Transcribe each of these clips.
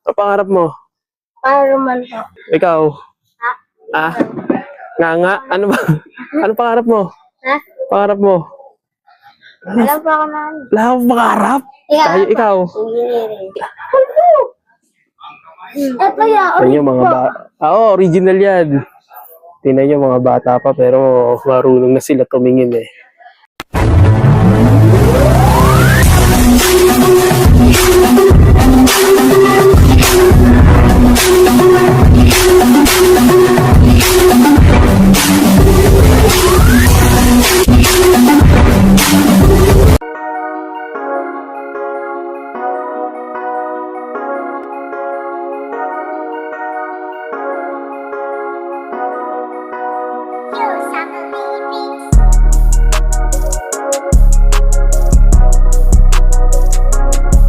Ano pangarap mo? Fireman po. Ikaw? Nga. Ano ba? Ano pangarap mo? Ha? Pangarap mo? Alam po ako na. Wala akong pangarap. Ikaw? Engineering. Ito yan. Tingnan yung mga original yan. Tingnan yung mga bata pa pero marunong na sila tumingin eh.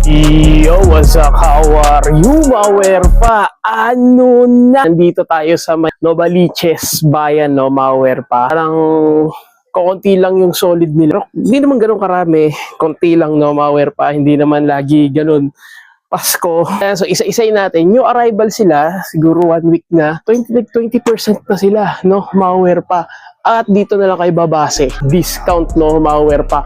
Yo, what's up? How are you? Maware pa. Ano na? Nandito tayo sa Novaliches bayan, no? Maware pa. Parang konti lang yung solid nila. Hindi naman ganun karami. Konti lang, no? Maware pa. Hindi naman lagi ganun. Pasko. So, isa-isay natin. New arrival sila. Siguro 1 week na. 20% na sila, no? Maware pa. At dito na lang kayo babase. Discount, no? Maware pa.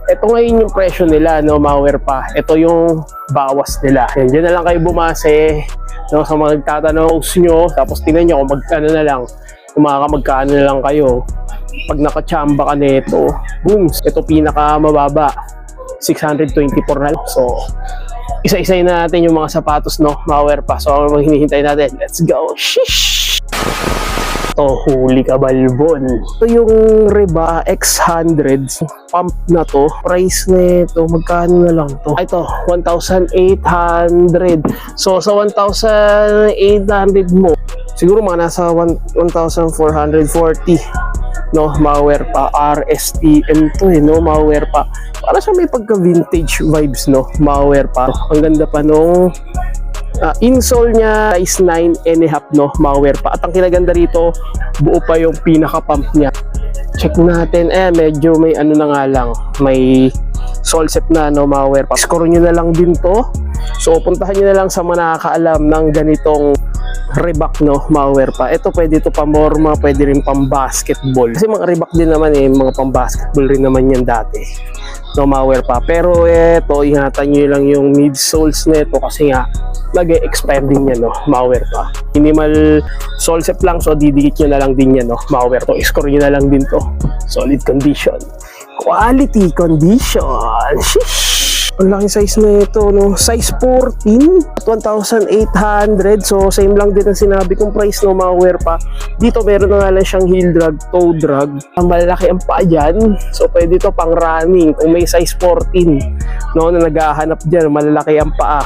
Ito ngayon yung presyo nila, no, Maware pa. Ito yung bawas nila. Yan, dyan na lang kayo bumase, no, sa mga nagtatanong nyo. Tapos tingnan nyo kung magkano na lang. Kung magkano na lang kayo. Pag nakachamba ka nito, boom, ito pinaka mababa. 624 na lang. So, isa-isay na natin yung mga sapatos, no, Maware pa. So, ano hinihintay natin? Let's go! Shish! Ito, huli ka balbon. Ito yung Reba X100 pump na to. Price nito, magkano na lang to? Ito, 1,800. So, sa 1,800 mo, siguro mga nasa 1,440. No, Maware pa. RSTM to eh, no, Maware pa. Para sa may pagka-vintage vibes, no, Maware pa. Ang ganda pa nung insole niya is 9.5, no, Maware pa. At ang kinaganda rito, buo pa yung pinaka-pump niya. Check natin, medyo may ano na nga lang, may sole set na, no, Maware pa. Score nyo na lang din to. So, puntahan nyo na lang sa mga nakakaalam ng ganitong Reebok, no, Maware pa. Ito pwede ito pamorma, pwede rin pang basketball. Kasi mga Reebok din naman eh, mga pang basketball rin naman yan dati, no, Maware pa. Pero ito, ingatan nyo lang yung midsoles nito kasi nga mag-e-expand din yan, no, Maware pa. Minimal sole set lang, so didikit nyo na lang din yan, no, Maware to. Score nyo na lang din to. Solid condition. Quality condition. Shish! Ang laki size na ito, no? Size 14 at 1,800. So, same lang din ang sinabi kong price, no, Maware pa. Dito, meron na nga lang siyang heel drag, toe drag. Ang malaki ang paa dyan. So, pwede ito pang running. Kung may size 14, no, na naghahanap dyan, malalaki ang paa.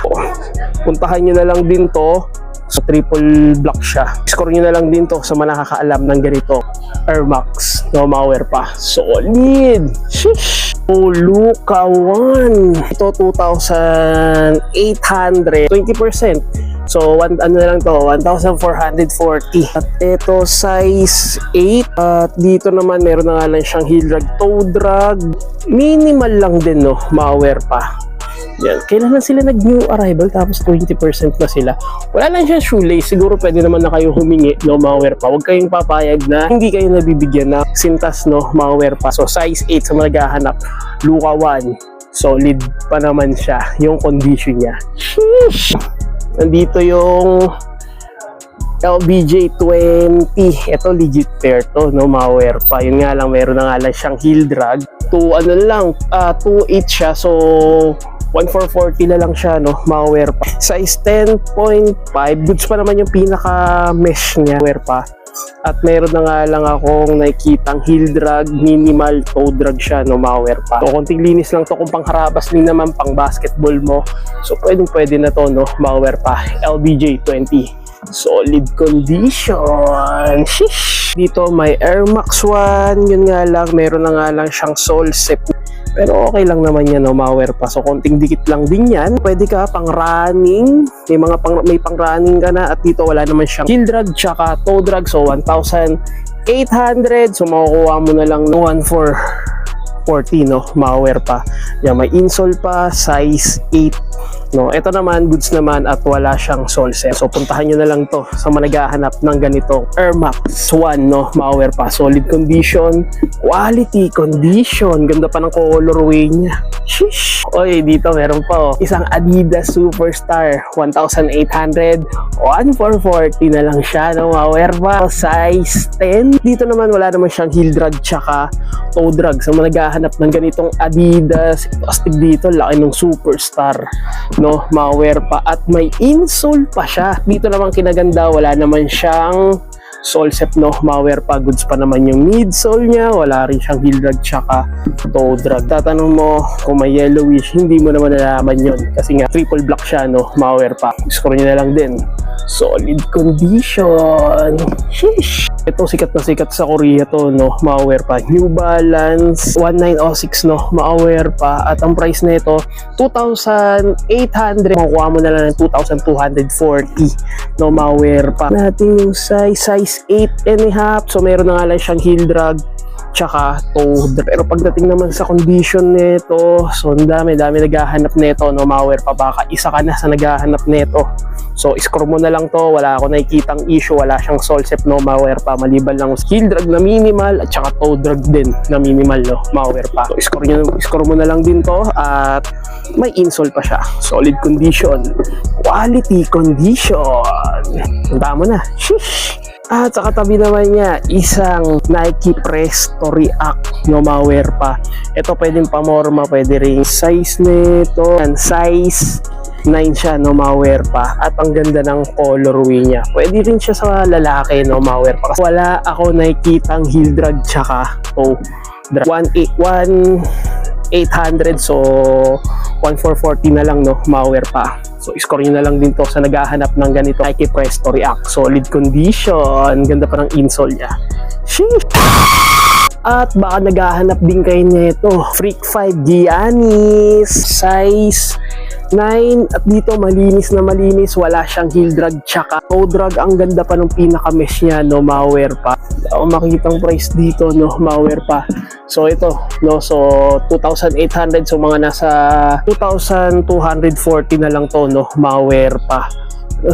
Puntahan nyo na lang din to. So, triple block siya. Score nyo na lang din to sa mga nakakaalam ng ganito. Air Max, no, Maware pa. Solid! Shish! Oh, Luka 1. Ito, 2,800. 20%. So, ano na lang to, 1,440. At ito, size 8. At dito naman, meron na nga lang siyang heel drag, toe drag. Minimal lang din, no, Maware pa. Yan. Kailangan sila nag-new arrival tapos 20% na sila. Wala lang siya shoelace. Siguro pwede naman na kayo humingi, no, Maware pa. Huwag kayong papayag na hindi kayo nabibigyan na sintas, no, Maware pa. So, size 8 sa mga naghahanap. Luka 1. Solid pa naman siya. Yung condition niya. Sheesh! Nandito yung LBJ 20. Ito legit pair to, no, Maware pa. Yun nga lang, meron na nga lang siyang heel drag. 2.8 siya. So, 1,440 na lang siya, no, Maware pa. Size 10.5. Goods pa naman yung pinaka-mesh niya, Maware pa. At meron na nga lang akong nakikitang heel drag, minimal toe drag siya, no, Maware pa. So, konting linis lang to kung pangharabas din naman, pang basketball mo. So, pwede na to, no, Maware pa. LBJ 20. Solid condition. Shish! Dito may Air Max 1. Yun nga lang, meron na nga lang siyang sole set. Pero okay lang naman yan, no, Maware pa. So, konting dikit lang din yan. Pwede ka pang running. May pang running ka na. At dito wala naman siyang heel drag tsaka toe drag. So, 1,800. So, makukuha mo na lang no, 1,440. 1440, no, mga pa. Yan, may insole pa, size 8. No, ito naman, goods naman at wala siyang sole set. So, puntahan nyo na lang to sa mga naghahanap ng ganitong Air Max 1, no, mga pa. Solid condition, quality condition. Ganda pa ng colorway niya. Sheesh! Oy, dito meron pa, oh. Isang Adidas Superstar 1,800. 1,440 na lang siya, no, mga pa. Size 10. Dito naman, wala naman siyang heel drag tsaka toe drag. Sa mga naghahanap ng ganitong Adidas, astig dito, laki ng Superstar, no, mga pa. At may insole pa siya. Dito naman kinaganda, wala naman siyang sole set, no, mga pa. Goods pa naman yung midsole niya, wala rin siyang heel drag tsaka toe drag. Tatanong mo kung may yellowish, hindi mo naman nalaman yun kasi nga triple black siya, no, mga pa. Score nyo na lang din. Solid condition. Sheesh! Ito sikat na sikat sa Korea to, no, mga pa. New Balance 1906, no, mga pa. At ang price nito 2,800. Makukuha mo na lang ng 2,240, no, mga pa. Natin yung size 8.5. So meron na nga lang siyang heel drag tsaka toe drag. Pero pagdating naman sa condition nito, so dami naghahanap nito, no, mga pa. Baka isa ka na sa naghahanap nito. So, score mo na lang to. Wala ako nakikitang issue. Wala siyang sole set, no, mga pa. Maliban lang heel drag na minimal at saka toe drag din na minimal, no, mga pa. So, score mo na lang din to. At may insole pa siya. Solid condition. Quality condition. Tama mo na. Sheesh! At sa katabi naman niya, isang Nike Presto React, no, mga pa. Ito pwedeng pamorma, pwede rin size nito. And size 9 siya, no, mga pa. At ang ganda ng colorway niya. Pwede rin siya sa lalaki, no, mga pa. Kasi wala ako nakikitang heel drag tsaka toe drag. 1,800, so 1,440 na lang, no, mga pa. So, score nyo na lang din to sa naghahanap ng ganito Nike Presto React. Solid condition. Ganda pa ng insole niya. Sheesh! At baka naghahanap din kayo nito. Freak 5 Giannis. Size 9. At dito malinis na malinis. Wala siyang heel drag tsaka toe drag. Ang ganda pa ng pinaka-mesh niya, no, mga pa. Ako makikitang price dito, no, mga pa. So ito, no, so 2,800, so mga nasa 2,240 na lang to, no, mga pa.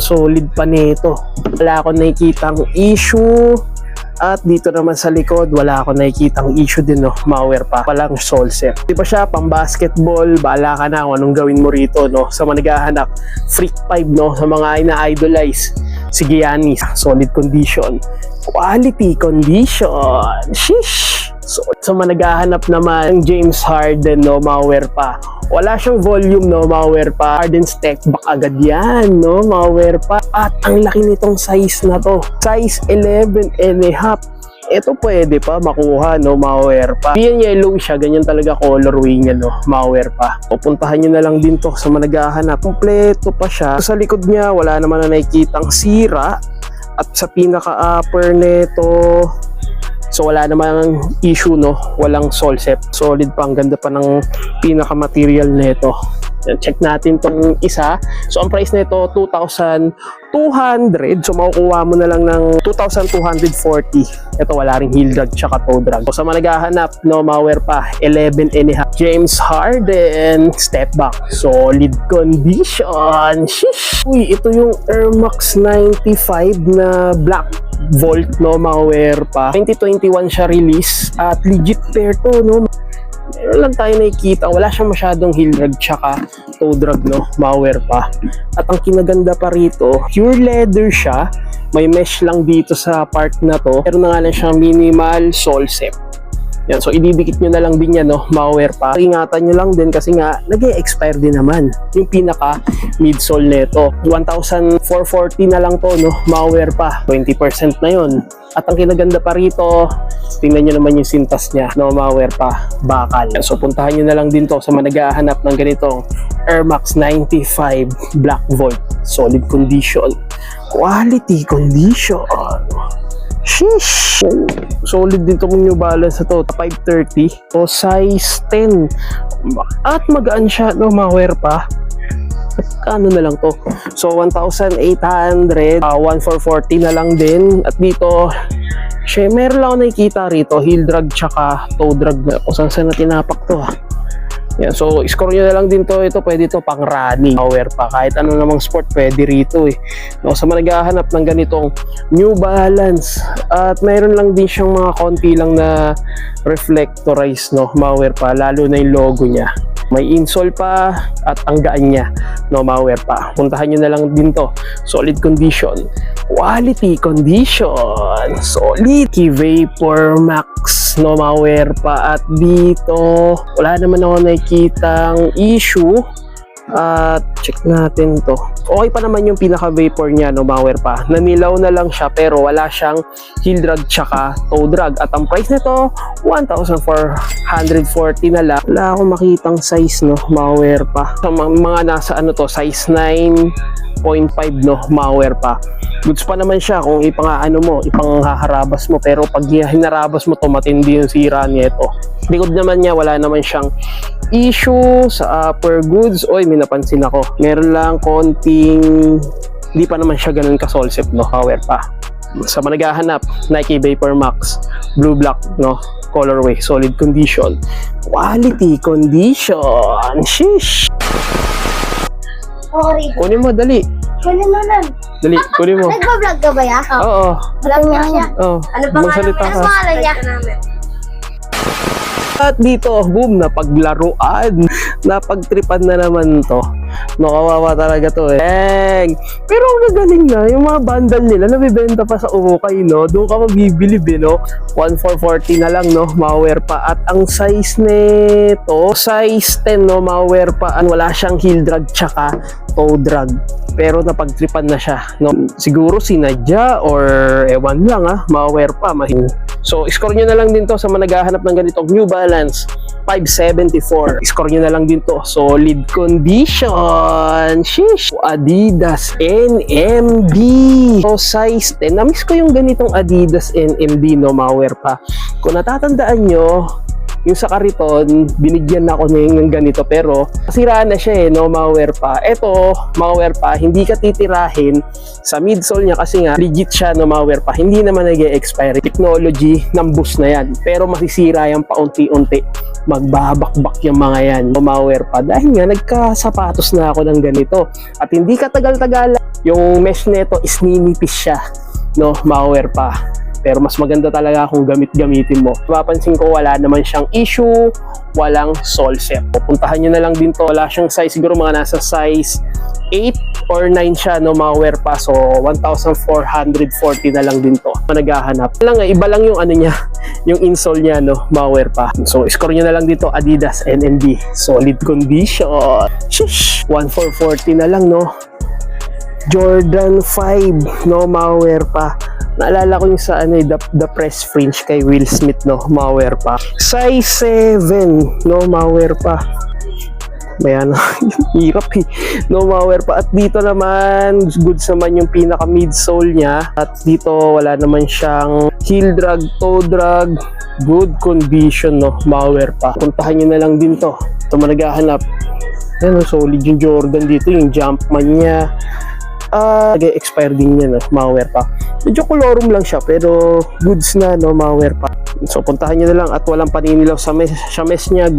Solid pa nito. Wala akong nakikitang issue. At dito naman sa likod, wala akong nakikitang issue din, no, mga pa. Walang sole set. Di ba siya pang basketball? Bahala ka na kung anong gawin mo rito, no. Sa mga naghahanap, Freak 5, no, sa mga ina-idolize, si Giannis. Solid condition. Quality condition. Sheesh! So, sa mga naghahanap naman ng James Harden, no, mga pa. Wala siyang volume, no, mga pa. Harden step back agad yan, no, mga pa. At ang laki nitong size na to. Size 11.5. Ito pwede pa makuha, no, mga pa. Yan yellow siya, ganyan talaga colorway niya, no, mga pa. Pupuntahan nyo na lang din to sa mga naghahanap. Kompleto pa siya. Sa likod niya, wala naman na nakikitang sira. At sa pinaka-upper nito, so wala namang issue, no, walang sole set. Solid pa, ang ganda pa ng pinaka-material nito. Check natin tong isa. So ang price nito 2,200. So makukuha mo na lang ng 2,240. Ito wala ring heel drag tsaka toe drag. So sa mga naghahanap, no, mga pa, 11.5. James Harden step back. Solid condition. Sheesh. Uy, ito yung Air Max 95 na black Volt, no, mga pa. 2021 siya release at legit pair to, no. Meron lang tayo nakikita, wala siyang masyadong heel drag tsaka toe drag, no, mga pa. At ang kinaganda pa rito, pure leather siya. May mesh lang dito sa part na to. Pero na nga lang siyang minimal sole set. Yan, so ididikit nyo na lang din yan, no, mga pa. Ingatan nyo lang din kasi nga nag-e-expire din naman yung pinaka midsole nito. 1,440 na lang to, no, mga pa. 20% na yon. At ang kinaganda pa rito, tingnan nyo naman yung sintas niya, no, mga pa, bakal. So puntahan nyo na lang din to sa mga naghahanap ng ganitong Air Max 95 Black Volt. Solid condition. Quality condition. Sheesh! Solid din itong New Balance na to, 530 o size 10. At magaan siya, no, mga pa. At ano na lang to. So 1,800, 1,440 na lang din. At dito Meron lang ako nakikita rito, heel drag tsaka toe drag na kung saan na tinapak to ha. Yan, so score nyo na lang din to. Ito pwede to pang running, power pa, kahit ano namang sport pwede rito eh. No, sa mga naghahanap ng ganitong New Balance, at mayroon lang din siyang mga konti lang na reflectorize, no, malware pa, lalo na yung logo niya. May insole pa at ang gaan niya, no, malware pa. Puntahan nyo na lang din to. Solid condition, quality condition, solid. Key Vapor Max, no, malware pa. At dito wala naman ako nakikitang issue. At check natin to. Okay pa naman yung pinaka vapor niya, no, malware pa. Nanilaw na lang siya pero wala siyang heel drag tsaka toe drag. At ang price nito 1,440 na lang. Wala akong makitang size, no, malware pa. Sa mga nasa ano to, size 9.5, no, malware pa. Goods pa naman siya kung ipanghaharabas mo, pero pag hinarabas mo to, matindi yung sira niya ito. Likod naman niya, wala naman siyang issue. Sa upper goods, oy, may napansin ako, meron lang konting, di pa naman siya ganun ka-solsep, no, power pa. Sa mga naghahanap, Nike Vapor Max blue black, no, colorway, solid condition, quality condition. Sheesh. Sorry. Kunin mo, dali. Kunin mo nun. Dali, kunin mo. Nagpa-vlog ka ba ya? Oo. Vlog niya siya. Oo. Ano pa Magsalita Ano ka. pangalan niya? At dito, boom, napaglaruan. Napagtripan na naman to. No, kawawa talaga to eh. Pero ang nagaling na, yung mga bundle nila, nabibenta pa sa Ukay, no? Doon ka mabibilib, eh, no? 1,440 na lang, no? Malware pa. At ang size nito, size 10, no? Malware pa. Wala siyang heel drag tsaka toe drag. Pero napagtripan na siya, no? Siguro sinadya or ewan lang, malware pa. So, score nyo na lang din to sa mga naghahanap ng ganitong New Balance 574. Score nyo na lang din to. Solid condition. Sheesh. Adidas NMD. So, size 10. Namiss ko yung ganitong Adidas NMD, no, malware pa. Kung natatandaan nyo, yung sa kariton, binigyan na ako ng ganito, pero nasiraan na siya eh, no, malware pa. Eto, malware pa, hindi ka titirahin sa midsole niya kasi nga legit siya, no, malware pa. Hindi naman nag-e-expire. Technology ng boost na yan, pero masisira yan paunti-unti. Magbabakbak yung mga yan, no, malware pa. Dahil nga nagkasapatos na ako ng ganito. At hindi katagal-tagal, yung mesh nito is ninipis siya, no, malware pa. Pero mas maganda talaga kung gamitin mo. Mapapansin ko wala naman siyang issue, walang solsep. Pupuntahan nyo na lang din to. Wala siyang size, siguro mga nasa size 8 or 9 siya, no, malware pa. So 1,440 na lang din to. Naghahanap lang, iba lang yung ano niya, yung insole niya, no, malware pa. So score nyo na lang dito, Adidas NMD, solid condition. Shish, 1,440 na lang, no. Jordan 5, no, malware pa. Naalala ko yung sa the press fringe kay Will Smith, no, malware pa. Size 7, no, malware pa. Bayan, hirap eh, no, malware pa. At dito naman, goods naman yung pinaka midsole niya. At dito wala naman siyang heel drag, toe drag, good condition, no, malware pa. Puntahan nyo na lang din to. Ito managahanap. Yan, solid yung Jordan dito, yung Jumpman niya. Nag-expire din yan, no, malware pa. Medyo colorum lang siya pero goods na, no, malware pa. So puntahan nyo na lang at walang paninilaw sa mesh niya.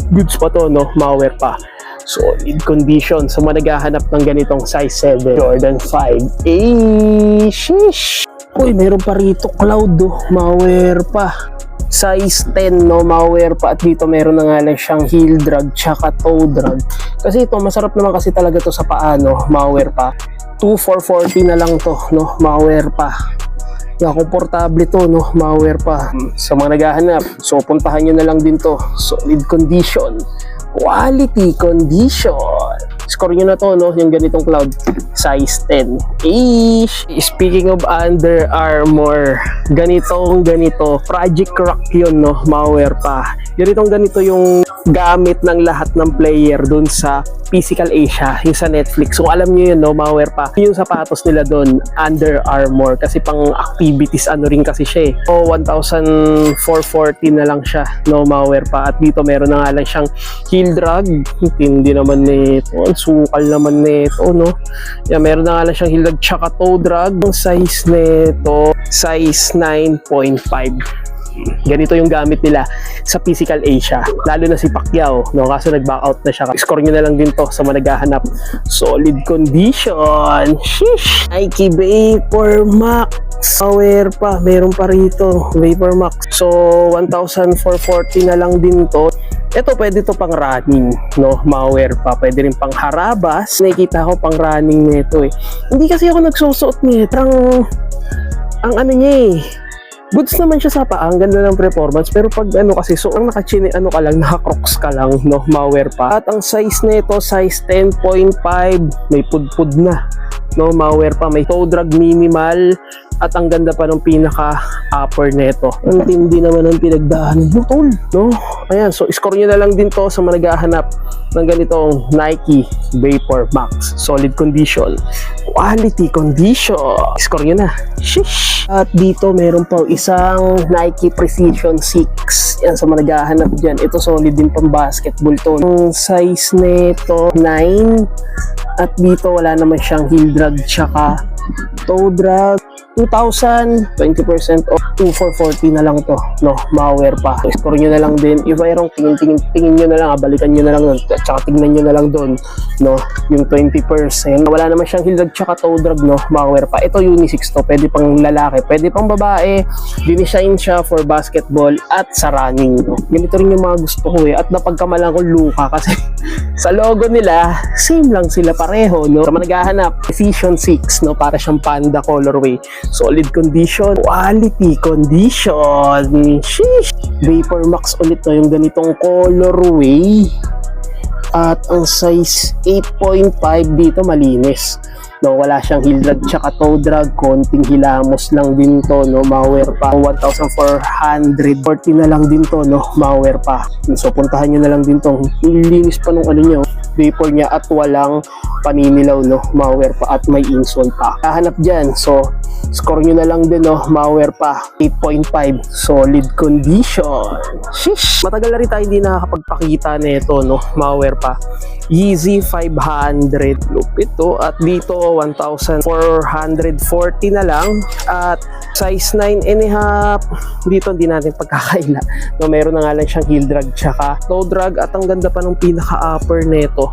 Goods pa to, no, malware pa. Solid condition. So managhahanap ng ganitong size 7 Jordan 5. Sheesh. Uy, meron pa rito cloud, do, malware pa. Size 10, no, malware pa. At dito meron na nga lang siyang heel drag tsaka toe drag. Kasi ito, masarap naman kasi talaga to sa paa, no, malware pa. 2,440 na lang to, no, malware pa. Yan, komportable to, no, malware pa. Sa mga naghahanap, so puntahan nyo na lang din to. Solid condition, quality condition. Score nyo na to, no, yung ganitong cloud, size 10. Speaking of Under Armour, ganito, Project Rock yun, no, malware pa. Ganito yung gamit ng lahat ng player dun sa Physical Asia, yung sa Netflix. Kung alam nyo yun, no, Maware pa, yung sapatos nila dun, Under Armour, kasi pang activities ano rin kasi siya eh. So 1,440 na lang siya, no, Maware pa. At dito meron na nga lang siyang heel drag, hindi naman nito, ang sukal naman nito, no. Yeah, meron na nga lang siyang heel drag tsaka toe drag. Ang size nito, size 9.5. Ganito yung gamit nila sa Physical Asia, lalo na si Pacquiao, no? Kaso nag-back out na siya. Score nyo na lang din to sa mga naghahanap. Solid condition. Sheesh! Nike Vapor Max. Maware pa, meron pa rito Vapor Max. So 1,440 na lang din to. Ito pwede to pang running, no? Maware pa, pwede rin pang harabas. Nakikita ko pang running nito eh. Hindi kasi ako nagsusuot nito. Ang ano niya eh, goods naman siya sa paa, ang ganda ng performance, pero pag ano kasi, so ang nakachine, ano ka lang, naka-crocs ka lang, no, Maware pa. At ang size nito, size 10.5, may pudpud na, no, Maware pa, may toe drag minimal, at ang ganda pa ng pinaka-upper nito. Ang tindi naman ng pinagdaanan mo, tol, no? Ayan, so score nyo na lang din to sa mga naghahanap ng ganitong Nike Vapor Max. Solid condition, quality condition. Score nyo na. Shish! At dito meron pa isang Nike Precision 6. Yan sa mga naghahanap dyan. Ito solid din pang basketball to. Ang size nito 9. At dito wala naman siyang heel drag tsaka toe drag. 2,000, 20% off, 2,440 na lang to, no, Maware pa. Score nyo na lang din, if mayroong tingin nyo na lang, balikan nyo na lang nun, at saka tignan nyo na lang doon, no, yung 20%. Wala naman siyang heel drag tsaka toe drag, no, Maware pa. Ito unisex to, pwede pang lalaki, pwede pang babae, dinesign siya for basketball at sa running, no. Ganito rin yung mga gusto ko eh, at napagkamalan ko Luka kasi sa logo nila, same lang sila pareho, no. Sa mga naghahanap, Precision 6, no, para siyang panda colorway. Solid condition, quality condition. Sheesh! Vapor Max ulit na yung ganitong colorway. At ang size 8.5 dito malinis. No, wala siyang heel drag tsaka toe drag, konting hilamos lang din to, no, Maware pa. 1,440 na lang din to, no, Maware pa. So puntahan nyo na lang din to. Linis pa nung ano nyo, vapor niya at walang paninilaw, no, Maware pa, at may insole pa. Hahanap dyan, so score nyo na lang din, no, Maware pa. 8.5, solid condition. Shish! Matagal na rin tayo hindi nakakapagpakita nito, no, Maware pa. Yeezy 500, lupit to. At dito 1,440 na lang, at size 9.5. Dito hindi natin pagkakaila, no, meron na nga lang siyang heel drag tsaka toe drag, at ang ganda pa ng pinaka-upper nito.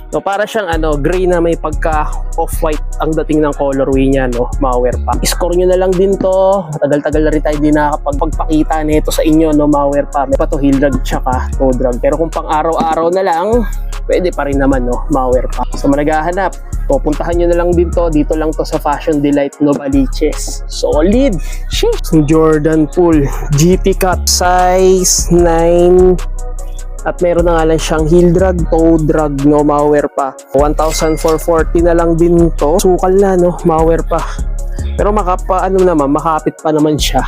No, para siyang ano, gray na may pagka off-white ang dating ng colorway niya, no, Maware pa. Score nyo na lang din to. Tagal-tagal na rin tayo din nakakapagpakita nito sa inyo, no, Maware pa. May pa to heel drag tsaka toe drag. Pero kung pang araw-araw na lang, pwede pa rin naman, no, Maware pa. So managhahanap, so puntahan nyo na lang din to. Dito lang to sa Fashion Delight Novaliches. Solid! Shit! Jordan Pool GT Cut size 9. At meron na nga lang siyang heel drag, toe drag, no, Maware pa. 1,440 na lang din to. Sukal na, no, Maware pa. Pero makapit pa naman siya.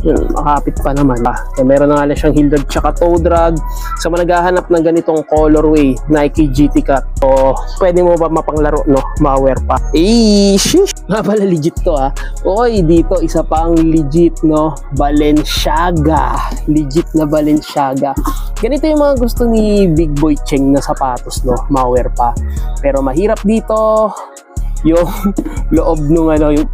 Yun, makapit pa naman. Meron na nga lang siyang heel drag tsaka toe drag. Sa mga naghahanap ng ganitong colorway, Nike GT Cut. So, pwede mo ba mapanglaro, no, Maware pa. Shish! Nga pala legit to, ha. Oy, dito isa pang legit, no, Balenciaga. Legit na Balenciaga. Ganito yung mga gusto ni Big Boy Cheng na sapatos, no, Maware pa. Pero mahirap dito yung loob nung ano, yung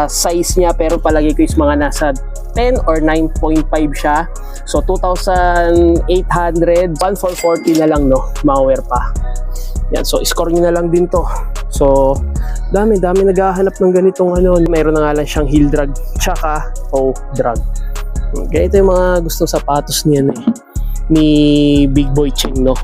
size niya, pero palagi ko is mga nasa 10 or 9.5 siya. So 2,800, 1,440 na lang, no, Maware pa. Yan, so score nyo na lang din to. So dami naghahanap ng ganitong ano. Mayroon na nga lang siyang heel drag tsaka toe drag. Ganito yung mga gustong sapatos niya ni Big Boy Cheng, no.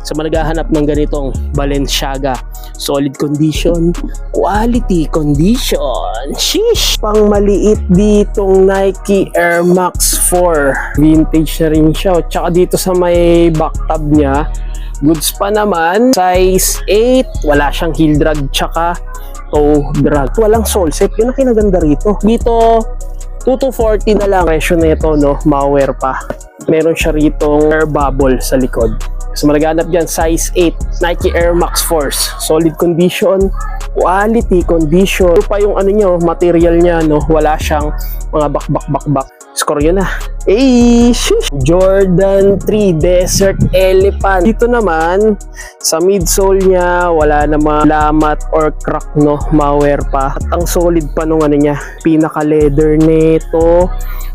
Sa mga naghahanap ng ganitong Balenciaga, solid condition, quality condition. Sheesh! Pang maliit ditong Nike Air Max 4. Vintage na rin siya. Tsaka dito sa may back tab niya, goods pa naman. Size 8, wala siyang heel drag tsaka toe drag. Walang sole set. Yun ang kinaganda rito. Dito, 2,240 na lang presyo nito, no, Maware pa. Meron siya ritong air bubble sa likod. So magaganap dyan, size 8, Nike Air Max Force. Solid condition, quality condition. Ito pa yung ano nyo, material niya, no? Wala siyang mga bakbak. Score yun na. Sheesh! Jordan 3 Desert Elephant. Dito naman, sa midsole niya, wala namang lamat or crack, no? Malware pa. At ang solid pa nung ano niya, pinaka-leather nito.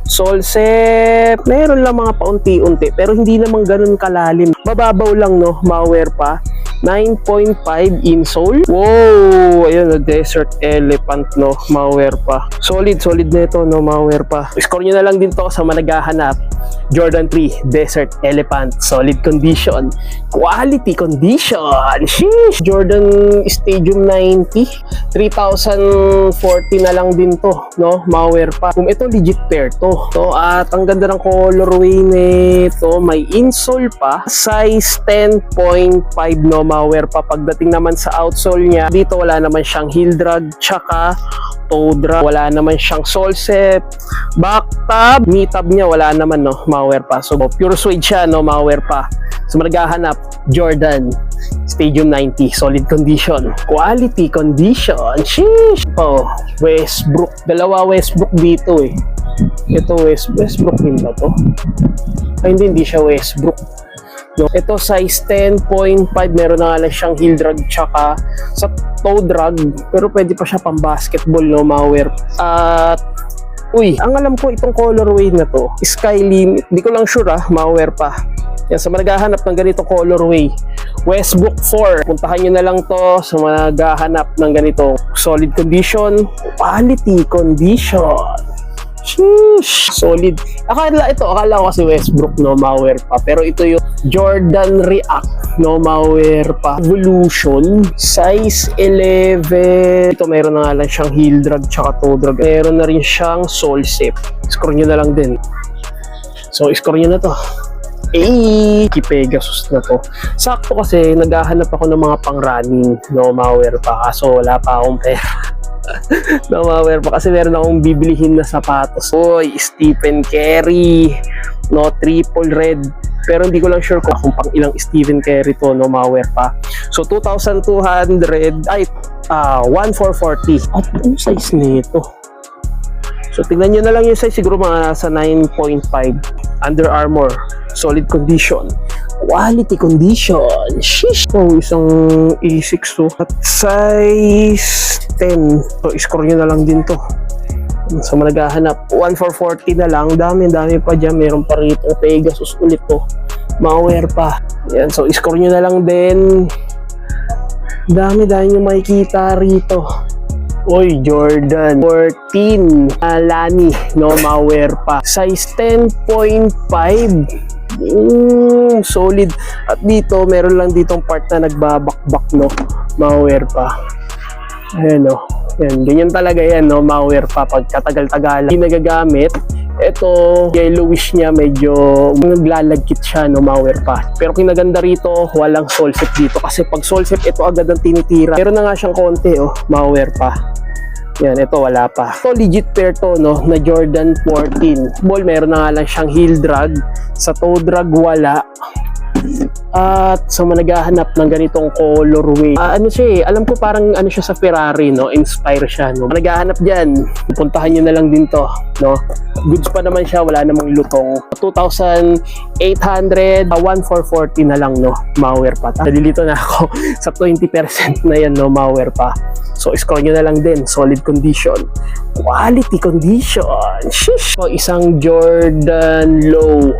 Solsep, meron lang mga paunti-unti pero hindi naman ganun kalalim. Mababaw lang, no? Malware pa. 9.5 insole. Wow! Ayun, Desert Elephant, no? Malware pa. Solid na ito, no? Malware pa. Score nyo na lang din to sa managhahanap. Jordan 3 Desert Elephant. Solid condition. Quality condition. Sheesh! Jordan Stadium 90. 3,040 na lang din to, no? Malware pa. Kung ito, legit pair to. So, at ang ganda ng colorway nito. May insole pa. Size 10.5, no? Malware pa. Pagdating naman sa outsole niya, dito wala naman siyang heel drag, tsaka toe drag. Wala naman siyang solsep. Back tab, knee tab niya, wala naman, no? Malware pa. So, pure suede siya, no? Malware pa. So, maghahanap, Jordan Stadium 90. Solid condition. Quality condition. Sheesh! Oh, Westbrook. Dalawa Westbrook dito, eh. Ito, Westbrook din ba to? Ay, hindi siya Westbrook. No, ito size 10.5, meron na nga lang siyang heel drag tsaka sa toe drag, pero pwede pa siya pang basketball, no? Malware. At ang alam ko itong colorway na to, Sky Limit, di ko lang sure, malware pa. Yan, sa maghahanap ng ganito colorway, Westbrook 4, puntahan nyo na lang to sa maghahanap ng ganito. Solid condition, quality condition. Sheesh! Solid. Akala ko kasi Westbrook, no? Malware pa. Pero ito yung Jordan React, no? Malware pa. Evolution. Size 11. Ito meron na nga lang siyang heel drag tsaka toe drag. Meron na rin siyang sole zip. Score nyo na lang din. So, score nyo na to. Pegasus na to. Sakto kasi naghahanap ako ng mga pang-running, no? Malware pa. Kaso wala pa akong pera. Malware pa kasi meron akong bibilihin na sapatos. Stephen Curry, no? Triple red. Pero hindi ko lang sure kung pang ilang Stephen Curry to, no? Malware pa. So 2,200, 1,440. At ano size nito? So tingnan nyo na lang yung size, siguro mga nasa 9.5. Under Armour, solid condition. Quality condition. Sheesh! Oh, isang A6 to. At size 10. So, score nyo na lang din to. So, managhahanap. 1,440 na lang. Dami pa dyan. Meron pa rito. Pegasus ulit to. Malware pa. Yan. So, score nyo na lang din. Dami nyo makikita rito. Jordan 14. Lani. No, malware pa. Size 10.5. Solid. At dito, meron lang ditong part na nagbabakbak, no? Malware pa. Ayan, no? Yan, ganyan talaga yan, no? Malware pa. Pag katagal-tagal hindi nagagamit, ito, yellowish niya, medyo naglalagkit siya, no? Malware pa. Pero kinaganda rito, walang solsep dito. Kasi pag solsep, ito agad ang tinitira. Meron na nga siyang konti, oh. Malware pa. Yan, ito wala pa. Ito legit pair to, no? Na Jordan 14. Ball, meron na nga lang siyang heel drag. Sa toe drag, wala. At sa managhahanap ng ganitong colorway, ano siya eh, alam ko parang ano siya sa Ferrari, no? Inspire siya, no? Managhahanap dyan, puntahan nyo na lang din to, no? Goods pa naman siya, wala namang lutong. 2,800, 1,440 na lang, no? Malware pa. Nalilito na ako sa 20% na yan, no? Malware pa. So, score nyo na lang din. Solid condition. Quality condition. Sheesh! So, isang Jordan Low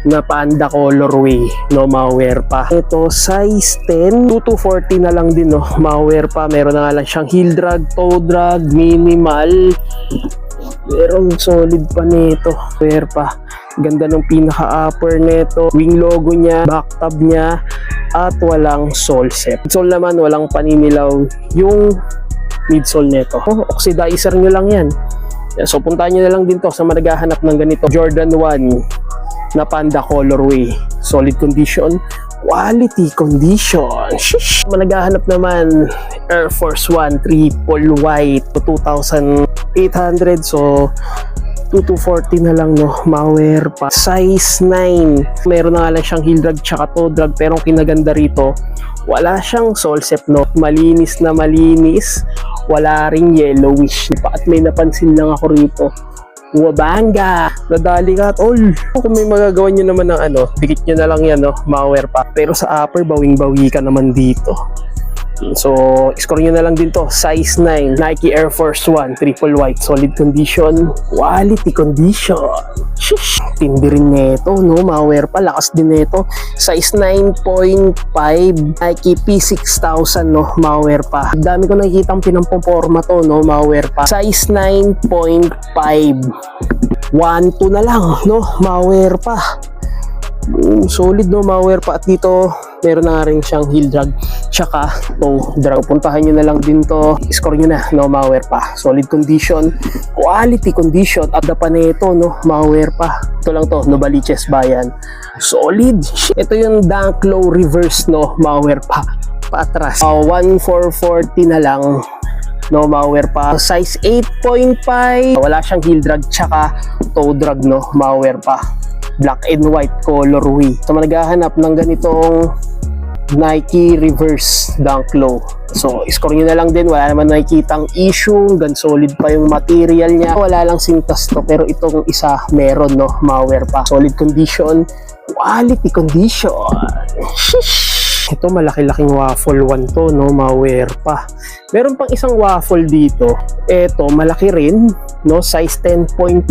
na panda colorway, no? Malware pa. Ito, size 10. 2,240 na lang din, no? Malware pa. Meron na nga lang siyang heel drag, toe drag, minimal. Meron solid pa nito. Malware pa. Ganda ng pinaka-upper nito. Wing logo niya, back tab niya, at walang sole set. Midsole naman, walang paninilaw yung midsole nito. Oxidizer nyo lang yan. So, puntahan nyo na lang din to sa managhahanap ng ganito. Jordan 1 na panda colorway. Solid condition. Quality condition. Shish! Managhahanap naman Air Force 1 triple white to 2,800. So, 2240 na lang, no, malware pa. Size 9. Meron na nga lang siyang heel drag tsaka toe drag, pero ang kinaganda rito, wala siyang solsep, no. Malinis na malinis. Wala ring yellowish. At may napansin lang ako rito. Wabanga! Nadali ka, tol. Kung may magagawa nyo naman ng ano, dikit nyo na lang yan, no, malware pa. Pero sa upper, bawing-bawi ka naman dito. So, score nyo na lang din to. Size 9, Nike Air Force 1, triple white, solid condition, quality condition. Shish! Tindi rin neto, no? Malware pa, lakas din neto. Size 9.5, Nike P6000, no? Malware pa. Dami ko nakikita ang pinampoporma to, no? Malware pa. Size 9.5, 1.2 na lang, no? Malware pa. Solid, no? Malware pa. At dito meron na nga rin siyang heel drag tsaka toe drag. Puntahan nyo na lang din to, score nyo na, no? Malware pa, solid condition, quality condition. At the pa nito, no? Malware pa. Ito lang to, Novaliches Bayan, solid. Ito yung Dunk Low reverse, no? Malware pa, paatras. 1440 na lang, no? Malware pa. Size 8.5, wala siyang heel drag tsaka toe drag, no? Malware pa. Black and white colorway. So, naghahanap ng ganitong Nike reverse Dunk Low. So, score nyo na lang din. Wala naman nakikitang issue. Gan solid pa yung material niya. Wala lang sintas to. Pero itong isa meron, no? Malware pa. Solid condition. Quality condition. Shish! Ito, malaki-laking waffle 1 to, no? Malware pa. Meron pang isang waffle dito. Ito, malaki rin, no? Size 10.5.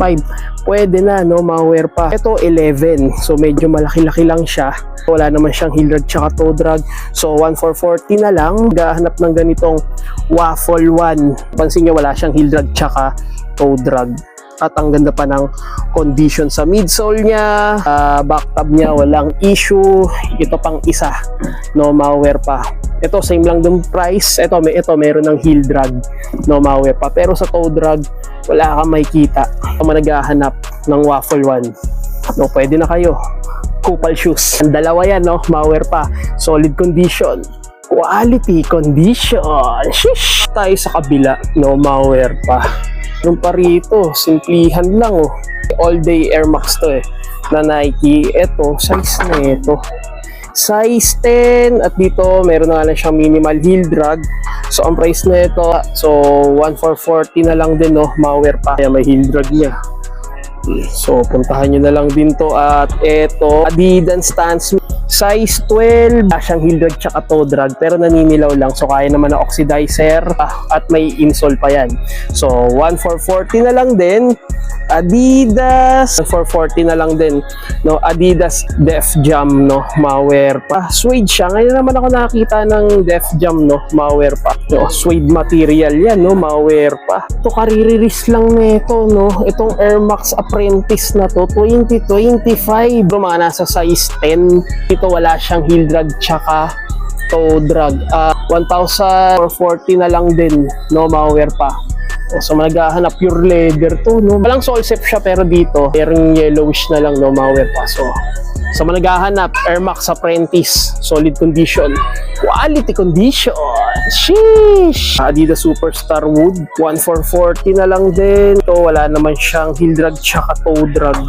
Pwede na, no? Malware pa. Ito, 11. So, medyo malaki-laki lang siya. Wala naman siyang heel drag tsaka toe drag. So, 1440 na lang. Gahanap ng ganitong waffle 1. Pansin nyo, wala siyang heel drag tsaka toe drag. At ang ganda pa ng condition sa midsole niya, back tab niya, walang issue. Ito pang isa, no? Malware pa. Ito, same lang dun price. Ito meron ng heel drag, no? Malware pa. Pero sa toe drag, wala kang makikita. Kung naghahanap ng waffle 1, no, pwede na kayo. Kupal shoes. Ang dalawa yan, no? Malware pa. Solid condition. Quality condition. Shish! Tayo sa kabila, no? Malware pa. Yung pa rito, simplihan lang, oh. All day Air Max to, eh, na Nike. Ito, size na ito. Size 10. At dito, meron na lang siyang minimal heel drag. So, ang price na ito, so, 1440 na lang din, no? Malware pa. Kaya may heel drag niya. So, puntahan nyo na lang din to. At ito, Adidas Stance size 12, siyang heel drag tsaka toe drag, pero naninilaw lang, so kaya naman na oxidizer, at may insole pa yan. So 1440 na lang din. Adidas 440 na lang din, no? Adidas Def Jam, no? Malware pa. Suede siya. Ngayon naman ako nakakita ng Def Jam, no? Malware pa, no? Suede material yan, no? Malware pa. Ito, kaririris lang nito, no? Itong Air Max Apprentice na to, 2025, mga nasa size 10. Ito, wala siyang heel drag tsaka toe drag. 1,440 na lang din, no? Malware pa. So, naghahanap pure leather to, no? Walang solsep siya, pero dito merong yellowish na lang, no? Malware pa. So naghahanap Air Max Apprentice, solid condition, quality condition. Sheesh! Adidas Superstar Wood, 1440 na lang din. Ito, wala naman siyang heel drag tsaka toe drag.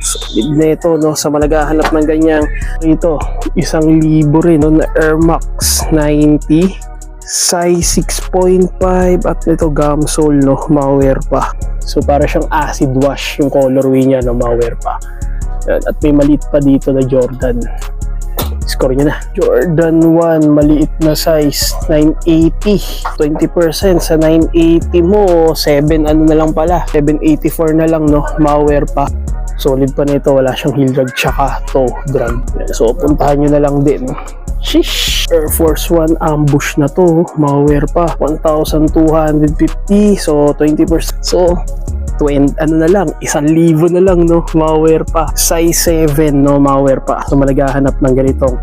Solid na ito, no? Sa naghahanap ng ganyang, ito, 1,000 rin, no? Na Air Max 90, size 6.5, at ito gum sole, no? Malware pa. So para siyang acid wash yung colorway niya, no? Malware pa. At may maliit pa dito na Jordan. Score niya na. Jordan 1, maliit na size, 980. 20% sa 980 mo, 7 ano na lang pala, 784 na lang, no? Malware pa. Solid pa nito, wala siyang heel drag tsaka toe drag. So puntahan nyo na lang din. Shish! Air Force 1 ambush na to, malware pa, 1,250. So 20%. So 20, ano na lang, 1,000 na lang, no? Malware pa. Size 7, no? Malware pa. So malaghahanap ng ganitong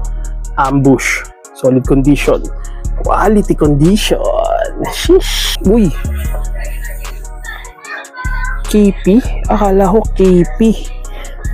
ambush. Solid condition. Quality condition. Shish! Uy! KP? Akala ko KP.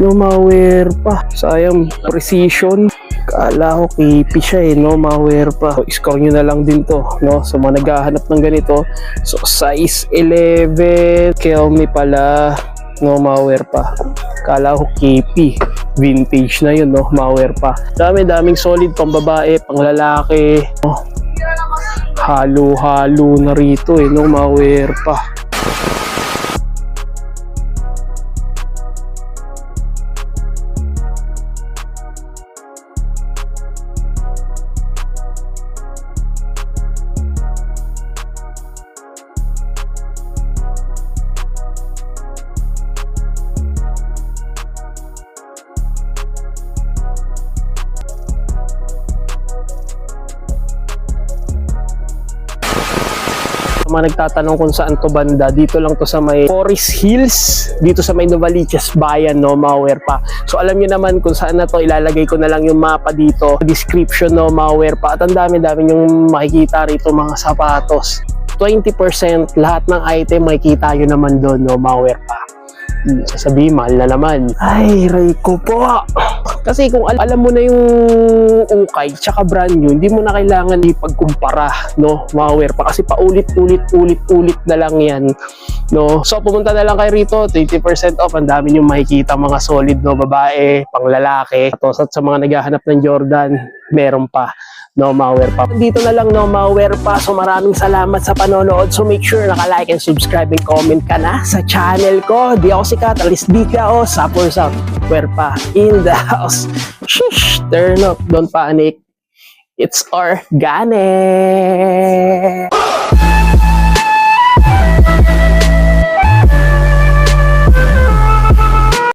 No, malware pa. Sayang, precision. Akala ko KP siya, eh, no? Malware pa. So, score nyo na lang din to, no? So, mga naghahanap ng ganito. So, size 11. Kelme pala. no, malware pa. Kala ko KP, vintage na yun, no, malware pa. Daming solid, pang babae, pang lalaki. Oh, halo-halo na rito eh, no, malware pa. Mga nagtatanong kung saan to banda, dito lang to sa may Forest Hills, dito sa may Novaliches Bayan, no, malware pa. So alam niyo naman kung saan na to, ilalagay ko na lang yung mapa dito, description, no, malware pa. At ang dami yung makikita rito, mga sapatos. 20% lahat ng item makikita nyo naman doon, no, malware pa. Sasabihin, mahal na naman. Ay, Rico po. Kasi kung alam mo na yung ukay tsaka brand new, hindi mo na kailangan ipagkumpara, no, malware pa. Kasi paulit-ulit na lang yan, no. So pumunta na lang kayo rito, 30% off. Ang dami yung makikita mga solid, no, babae, pang lalaki. At sa mga naghahanap ng Jordan, meron pa, no, malware pa. Dito na lang, no, malware pa. So maraming salamat sa panonood. So make sure naka-like and subscribe and comment ka na sa channel ko. Di ako sikat, alis di ka o sapor sa malware in the house. Shish, turn up, don't panic. It's organic.